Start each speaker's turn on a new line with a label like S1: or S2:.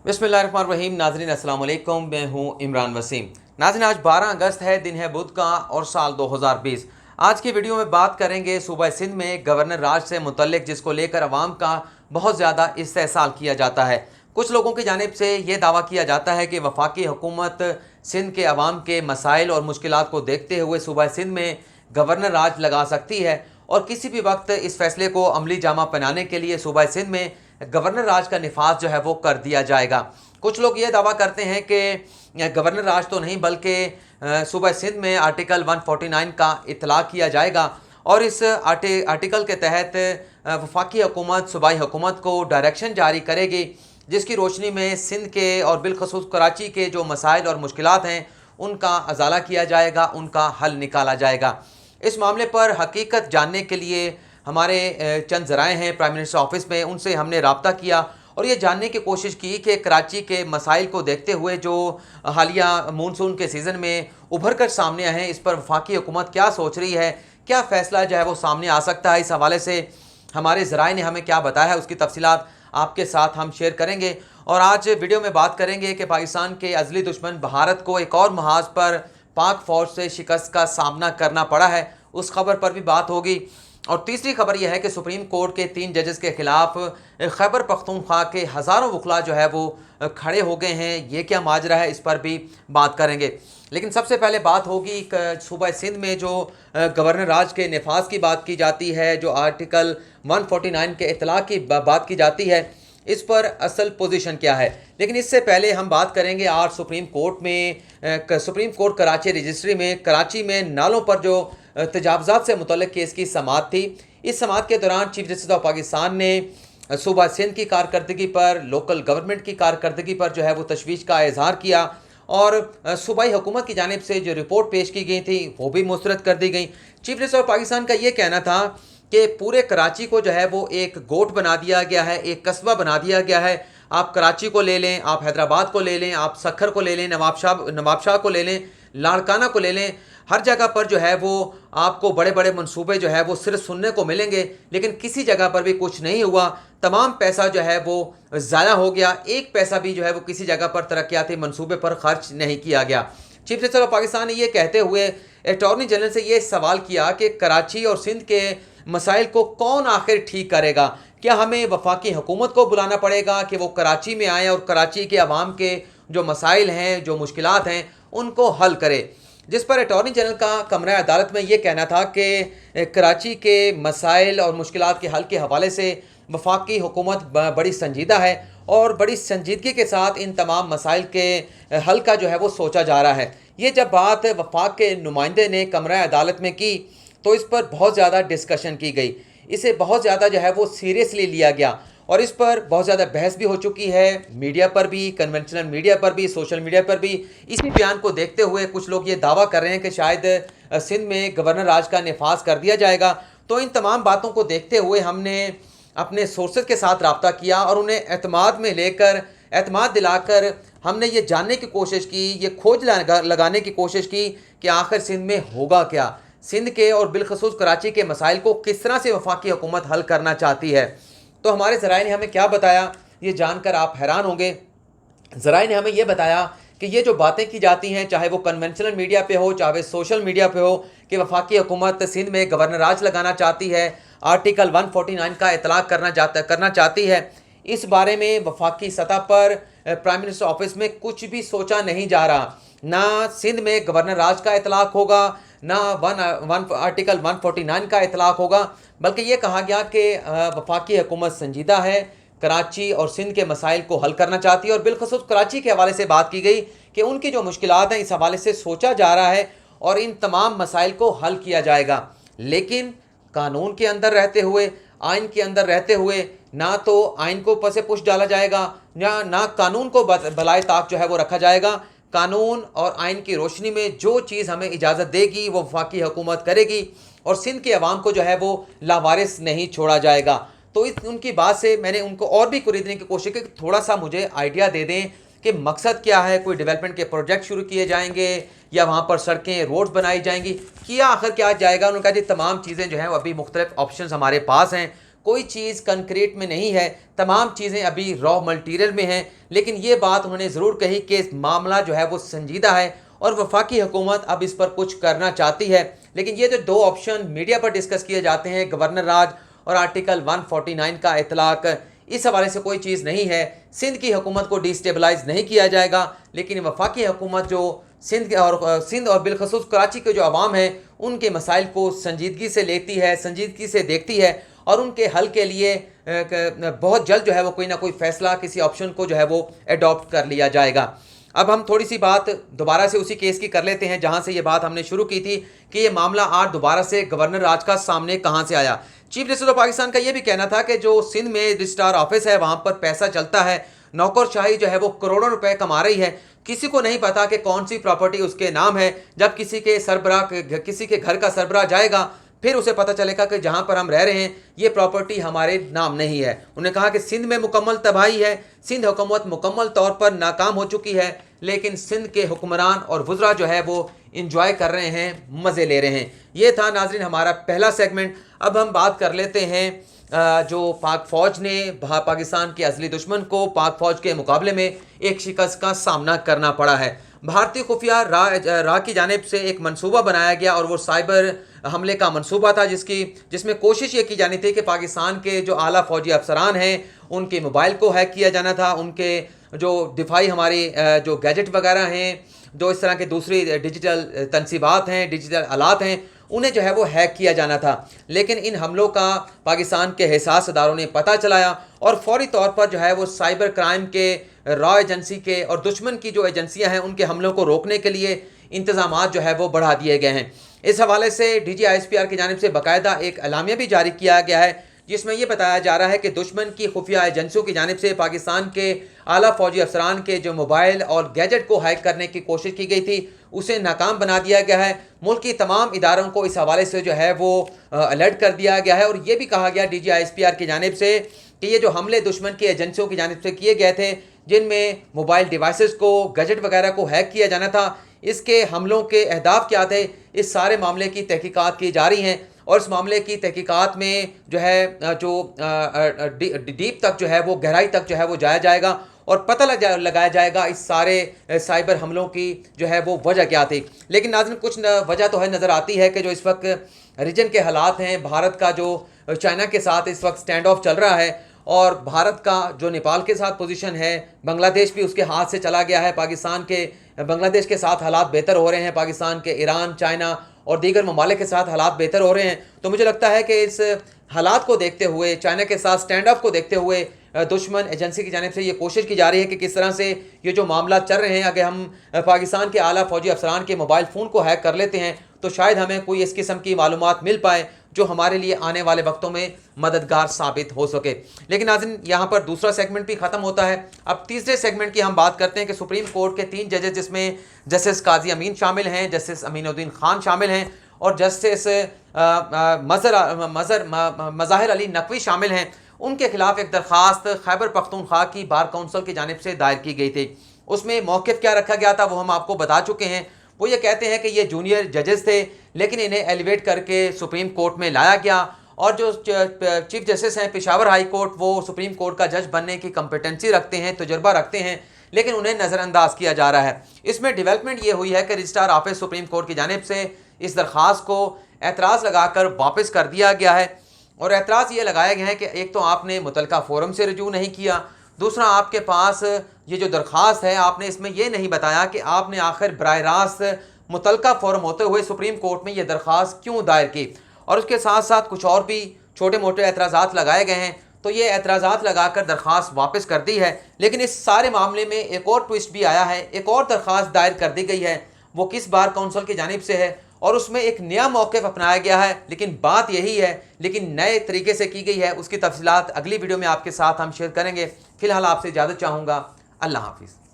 S1: बिस्मिल्लाहिर्रहमानिर्रहीम। नाज़रीन अस्सलाम वालेकुम, मैं हूँ इमरान वसीम। नाज़रीन आज 12 अगस्त है, दिन है बुध का और साल 2020। आज की वीडियो में बात करेंगे सूबा सिंध में गवर्नर राज से मुतल्लिक, जिसको लेकर अवाम का बहुत ज़्यादा इस्तेहसाल किया जाता है। कुछ लोगों की जानिब से ये दावा किया जाता है कि वफाकी हुकूमत सिंध के अवाम के मसाइल और मुश्किलात को देखते हुए सूबा सिंध में गवर्नर राज लगा सकती है और किसी भी वक्त इस फैसले को अमली जामा पहनाने के लिए सूबा सिंध में गवर्नर राज का निफाज जो है वो कर दिया जाएगा। कुछ लोग ये दावा करते हैं कि गवर्नर राज तो नहीं बल्कि सूबा सिंध में आर्टिकल 149 का इतलाक़ किया जाएगा और इस आर्टिकल के तहत वफाकी हुकूमत सूबाई हुकूमत को डायरेक्शन जारी करेगी, जिसकी रोशनी में सिंध के और बिलखसूस कराची के जो मसाइल और मुश्किलात हैं उनका अजाला किया जाएगा, उनका हल निकाला जाएगा। इस मामले पर हकीकत जानने के लिए हमारे चंद ज़राए हैं प्राइम मिनिस्टर ऑफिस में, उनसे हमने रब्ता किया और ये जानने की कोशिश की कि कराची के मसाइल को देखते हुए जो हालिया मानसून के सीज़न में उभर कर सामने आए हैं, इस पर वफाकी हुकूमत क्या सोच रही है, क्या फ़ैसला जो है वो सामने आ सकता है। इस हवाले से हमारे ज़राए ने हमें क्या बताया है, उसकी तफसीलात आपके साथ हम शेयर करेंगे। और आज वीडियो में बात करेंगे कि पाकिस्तान के अज़ली दुश्मन भारत को एक और महाज पर पाक फ़ौज से शिकस्त का सामना करना पड़ा है, उस खबर पर भी बात होगी। और तीसरी खबर यह है कि सुप्रीम कोर्ट के 3 जजेस के ख़िलाफ़ खैबर पख्तूनख्वा के हज़ारों वकला जो है वो खड़े हो गए हैं। ये क्या माजरा है, इस पर भी बात करेंगे। लेकिन सबसे पहले बात होगी सूबा सिंध में जो गवर्नर राज के नफाज की बात की जाती है, जो आर्टिकल 149 के इतलाक़ की बात की जाती है, इस पर असल पोजीशन क्या है। लेकिन इससे पहले हम बात करेंगे आज सुप्रीम कोर्ट कराची रजिस्ट्री में कराची में नालों पर जो तजावज़ात से मुतल्लिक़ केस की समाअत थी। इस समाअत के दौरान चीफ जस्टिस ऑफ पाकिस्तान ने सूबा सिंध की कारकर्दगी पर, लोकल गवर्नमेंट की कारकर्दगी पर जो है वो तशवीश का इजहार किया और सूबाई हुकूमत की जानिब से जो रिपोर्ट पेश की गई थी वो भी मुस्तरद कर दी गई। चीफ जस्टिस ऑफ पाकिस्तान का ये कहना था कि पूरे कराची को जो है वो एक गोट बना दिया गया है, एक कस्बा बना दिया गया है। आप कराची को ले लें, आप हैदराबाद को ले लें, आप सखर को ले लें, नवाबशाह को ले लें, लाड़काना को ले लें, हर जगह पर जो है वो आपको बड़े बड़े मंसूबे जो है वो सिर्फ सुनने को मिलेंगे, लेकिन किसी जगह पर भी कुछ नहीं हुआ। तमाम पैसा जो है वो ज़ाया हो गया, एक पैसा भी जो है वो किसी जगह पर तरक्याती मंसूबे पर खर्च नहीं किया गया। चीफ जस्टिस ऑफ पाकिस्तान ने ये कहते हुए अटॉर्नी जनरल से ये सवाल किया कि कराची और सिंध के मसाइल को कौन आखिर ठीक करेगा। क्या हमें वफाकी हुकूमत को बुलाना पड़ेगा कि वो कराची में आए और कराची के अवाम के जो मसाइल हैं, जो मुश्किलात हैं, उनको हल करे। जिस पर अटॉर्नी जनरल का कमरा अदालत में ये कहना था कि कराची के मसाइल और मुश्किलात के हल के हवाले से वफाकी हुकूमत बड़ी संजीदा है और बड़ी संजीदगी के साथ इन तमाम मसाइल के हल का जो है वो सोचा जा रहा है। ये जब बात वफाक के नुमाइंदे ने कमरा अदालत में की तो इस पर बहुत ज़्यादा डिस्कशन की गई, इसे बहुत ज़्यादा जो है वो सीरियसली लिया गया और इस पर बहुत ज़्यादा बहस भी हो चुकी है, मीडिया पर भी, कन्वेंशनल मीडिया पर भी, सोशल मीडिया पर भी। इसी बयान को देखते हुए कुछ लोग ये दावा कर रहे हैं कि शायद सिंध में गवर्नर राज का नफाज कर दिया जाएगा। तो इन तमाम बातों को देखते हुए हमने अपने सोर्सेज के साथ रब्ता किया और उन्हें एतमाद में लेकर, एतमाद दिलाकर हमने ये जानने की कोशिश की, ये खोज लगाने की कोशिश की कि आखिर सिंध में होगा क्या, सिंध के और बिलखसूस कराची के मसाइल को किस तरह से वफाकी हुकूमत हल करना चाहती है। तो हमारे ज़राए ने हमें क्या बताया, ये जानकर आप हैरान होंगे। ज़राए ने हमें ये बताया कि ये जो बातें की जाती हैं, चाहे वो कन्वेंशनल मीडिया पे हो, चाहे सोशल मीडिया पे हो, कि वफाकी हुकूमत सिंध में गवर्नर राज लगाना चाहती है, आर्टिकल 149 का इतलाक़ करना चाहती है, इस बारे में वफाकी सतह पर प्राइम मिनिस्टर ऑफिस में कुछ भी सोचा नहीं जा रहा। ना सिंध में गवर्नर राज का इतलाक़ होगा, ना आर्टिकल 149 का इतलाक़ होगा, बल्कि ये कहा गया कि वफाकी हुकूमत संजीदा है, कराची और सिंध के मसाइल को हल करना चाहती है और बिलखसूस कराची के हवाले से बात की गई कि उनकी जो मुश्किलात हैं इस हवाले से सोचा जा रहा है और इन तमाम मसाइल को हल किया जाएगा। लेकिन कानून के अंदर रहते हुए, आइन के अंदर रहते हुए, ना तो आइन को पसे पुश डाला जाएगा ना कानून को भलाए ताक जो है वो रखा जाएगा। कानून और आइन की रोशनी में जो चीज़ हमें इजाज़त देगी वो वफाकी हुकूमत करेगी और सिंध के अवाम को जो है वो लावारिस नहीं छोड़ा जाएगा। तो उनकी बात से मैंने उनको और भी खरीदने की कोशिश की कि थोड़ा सा मुझे आइडिया दे दें कि मकसद क्या है, कोई डेवलपमेंट के प्रोजेक्ट शुरू किए जाएंगे या वहाँ पर सड़कें, रोड्स बनाई जाएंगी, किया आखिर क्या जाएगा। उन्होंने कहा जी तमाम चीज़ें जो हैं वो अभी मुख्तलिफ ऑप्शन हमारे पास हैं, कोई चीज़ कंक्रीट में नहीं है, तमाम चीज़ें अभी रॉ मटेरियल में हैं। लेकिन ये बात उन्होंने ज़रूर कही कि इस मामला जो है वो संजीदा है और वफाकी हुकूमत अब इस पर कुछ करना चाहती है। लेकिन ये जो दो ऑप्शन मीडिया पर डिस्कस किए जाते हैं, गवर्नर राज और आर्टिकल 149 का इतलाक़, इस हवाले से कोई चीज़ नहीं है। सिंध की हुकूमत को डिस्टेबलाइज नहीं किया जाएगा, लेकिन वफाकी हुकूमत जो सिंध और बिलखसूस कराची के जो अवाम है उनके मसाइल को संजीदगी से लेती है, संजीदगी से देखती है और उनके हल के लिए बहुत जल्द जो है वो कोई ना कोई फ़ैसला, किसी ऑप्शन को जो है वो एडॉप्ट कर लिया जाएगा। अब हम थोड़ी सी बात दोबारा से उसी केस की कर लेते हैं जहां से ये बात हमने शुरू की थी कि ये मामला आज दोबारा से गवर्नर राज का सामने कहां से आया। चीफ जस्टिस ऑफ पाकिस्तान का ये भी कहना था कि जो सिंध में रजिस्ट्रार ऑफिस है वहां पर पैसा चलता है, नौकरशाही जो है वो करोड़ों रुपए कमा रही है, किसी को नहीं पता कि कौन सी प्रॉपर्टी उसके नाम है। जब किसी के घर का सरबराह जाएगा फिर उसे पता चलेगा कि जहां पर हम रह रहे हैं ये प्रॉपर्टी हमारे नाम नहीं है। उन्होंने कहा कि सिंध में मुकम्मल तबाही है, सिंध हुकूमत मुकम्मल तौर पर नाकाम हो चुकी है, लेकिन सिंध के हुक्मरान और वुज़रा जो है वो इंजॉय कर रहे हैं, मज़े ले रहे हैं। ये था नाज़रीन हमारा पहला सेगमेंट। अब हम बात कर लेते हैं जो पाक फ़ौज ने पाकिस्तान के असली दुश्मन को पाक फ़ौज के मुकाबले में एक शिकस्त का सामना करना पड़ा है। भारतीय खुफिया राह की जानिब से एक मंसूबा बनाया गया और वो साइबर हमले का मंसूबा था जिसमें कोशिश ये की जानी थी कि पाकिस्तान के जो आला फ़ौजी अफसरान हैं उनके मोबाइल को हैक किया जाना था, उनके जो दिफाई हमारी जो गैजेट वगैरह हैं, जो इस तरह के दूसरी डिजिटल तनसीबात हैं, डिजिटल आलात हैं, उन्हें जो है वो हैक किया जाना था। लेकिन इन हमलों का पाकिस्तान के हिसास अदारों ने पता चलाया और फौरी तौर पर जो है वो साइबर क्राइम के रॉ एजेंसी के और दुश्मन की जो एजेंसियां हैं उनके हमलों को रोकने के लिए इंतजामात जो है वो बढ़ा दिए गए हैं। इस हवाले से DGISPR की जानिब से बाकायदा एक एलामिया भी जारी किया गया है जिसमें यह बताया जा रहा है कि दुश्मन की खुफिया एजेंसियों की जानिब से पाकिस्तान के आला फ़ौजी अफसरान के जो मोबाइल और गैजेट को हैक करने की कोशिश की गई थी उसे नाकाम बना दिया गया है। मुल्क की तमाम इदारों को इस हवाले से जो है वो अलर्ट कर दिया गया है और ये भी कहा गया DGISPR की जानिब से कि ये जो हमले दुश्मन की एजेंसियों की जानिब से किए गए थे जिनमें मोबाइल डिवाइसेस को, गैजेट वगैरह को हैक किया जाना था, इसके हमलों के अहदाफ क्या थे, इस सारे मामले की तहकीकात की जा रही हैं और इस मामले की तहकीकात में जो है जो डीप तक जो है वो गहराई तक जो है वो जाया जाएगा और पता लगाया जाएगा इस सारे साइबर हमलों की जो है वो वजह क्या थी। लेकिन नाज़रीन कुछ वजह तो है नज़र आती है कि जो इस वक्त रीजन के हालात हैं, भारत का जो चाइना के साथ इस वक्त स्टैंड ऑफ चल रहा है और भारत का जो नेपाल के साथ पोजीशन है, बांग्लादेश भी उसके हाथ से चला गया है, पाकिस्तान के बांग्लादेश के साथ हालात बेहतर हो रहे हैं, पाकिस्तान के ईरान, चाइना और दीगर ममालिक के साथ हालात बेहतर हो रहे हैं। तो मुझे लगता है कि इस हालात को देखते हुए, चाइना के साथ स्टैंड ऑफ को देखते हुए दुश्मन एजेंसी की जानिब से ये कोशिश की जा रही है कि किस तरह से ये जो मामला चल रहे हैं, अगर हम पाकिस्तान के आला फ़ौजी अफसरान के मोबाइल फ़ोन को हैक कर लेते हैं तो शायद हमें कोई इस किस्म की मालूमात मिल पाए जो हमारे लिए आने वाले वक्तों में मददगार साबित हो सके। लेकिन नाज़रीन यहाँ पर दूसरा सेगमेंट भी ख़त्म होता है। अब तीसरे सेगमेंट की हम बात करते हैं कि सुप्रीम कोर्ट के 3 जजेस जिसमें जस्टिस काजी अमीन शामिल हैं, जस्टिस अमीनुद्दीन खान शामिल हैं और जस्टिस मज़ाहिर अली नकवी शामिल हैं, उनके खिलाफ एक दरख्वास्त खैबर पख्तूनख्वा की बार काउंसिल की जानिब से दायर की गई थी। उसमें मौक़िफ़ क्या रखा गया था वो हम आपको बता चुके हैं। वो ये कहते हैं कि ये जूनियर जजेस थे लेकिन इन्हें एलिवेट करके सुप्रीम कोर्ट में लाया गया और जो चीफ जस्टिस हैं पेशावर हाई कोर्ट, वो सुप्रीम कोर्ट का जज बनने की कम्पिटेंसी रखते हैं, तजुर्बा रखते हैं, लेकिन उन्हें नज़रअंदाज किया जा रहा है। इसमें डेवलपमेंट ये हुई है कि रजिस्ट्रार ऑफिस सुप्रीम कोर्ट की जानिब से इस दरख्वास्त को एतराज़ लगाकर वापस कर दिया गया है और एतराज़ ये लगाया गया है कि एक तो आपने मुतलका फ़ोरम से रजू नहीं किया, दूसरा आपके पास ये जो दरख्वास्त है आपने इसमें ये नहीं बताया कि आपने आखिर बराह रास्त मुतलका फ़ोरम होते हुए सुप्रीम कोर्ट में ये दरख्वास्त क्यों दायर की। और उसके साथ साथ कुछ और भी छोटे मोटे एतराज़ात लगाए गए हैं, तो ये एतराज़ात लगाकर दरख्वास्त वापस कर दी है। लेकिन इस सारे मामले में एक और ट्विस्ट भी आया है, एक और दरख्वास्त दायर कर दी गई है, वो किस बार काउंसिल की जानिब से है और उसमें एक नया मौक़िफ़ अपनाया गया है, लेकिन बात यही है, लेकिन नए तरीके से की गई है। उसकी तफसीलात अगली वीडियो में आपके साथ हम शेयर करेंगे। फ़िलहाल आपसे इजाज़त चाहूँगा। अल्लाह हाफ़िज़।